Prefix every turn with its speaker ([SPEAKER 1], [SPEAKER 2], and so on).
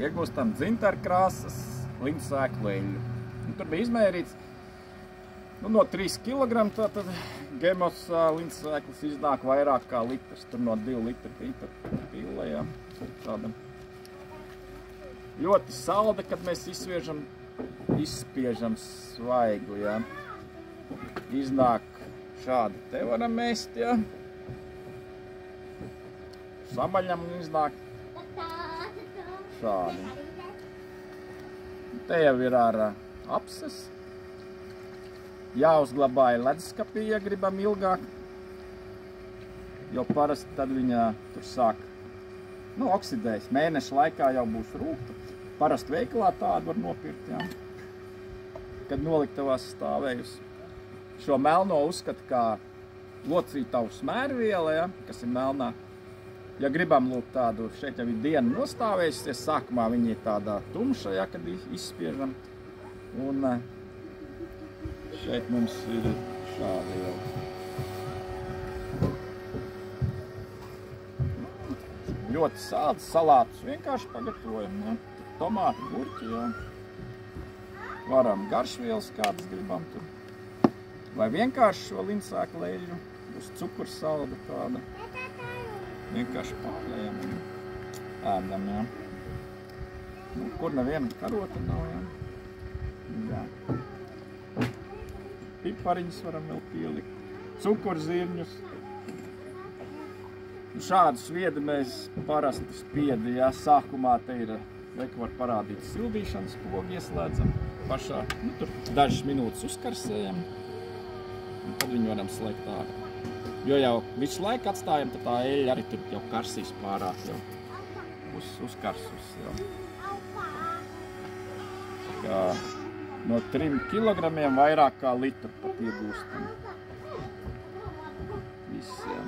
[SPEAKER 1] iegūstam dzintarkrāsas lindsēklu eļļu. Tur bija izmērīts no 3 kg, tātad Gemos lindsēklas iznāk vairāk kā litrs. Tur no 2 litri bija pile, jā. Tāda ļoti salda, kad mēs izspiežam svaigu, jā. Iznāk šādi te varam mēst, jā. Samaļam un iznāk šādi. Te jau ir ar apses. Jāuzglabāja leduskapī, ja gribam ilgāk. Jo parasti tad viņa tur sāk oksidējas. Mēneša laikā jau būs rūgta. Parasti veikalā tādu var nopirkt, jā. Kad noliktavās stāvējusi. Šo melno uzskata kā locītavu smērviela, ja, kas ir melnā. Ja gribam lūk tādu, šeit jau ir diena nostāvējusies, sākumā viņa ir tādā tumša, ja, kad izspiežam. Un šeit mums ir šādi jau. Ļoti sāds, salātus vienkārši pagatavojam, ja. Tomāti, gurķi, ja. Varam garšvielas kādas gribam tur. Vai vienkārši šo lindsēklu eļļu, uz cukursalda tāda. Vienkārši pārējām un ēdam, jā. Kur neviena karota nav, jā. Jā. Pipariņus varam vēl pielikt. Cukurzirņus. Šādu sviedi mēs parasti spiedi, jā. Sākumā te ir, ka var parādīt sildīšanas pogu, ieslēdzam pašā. Tur dažas minūtes uzkarsējam. Un tad viņu varam slēgt ārā. Jo jau visu laiku atstājam, tad tā eļļa arī tur jau karsīs pārāk jau uzkarsus. Jau. Kā no 3 kilogramiem vairāk kā litru pat iegūstam. Visiem.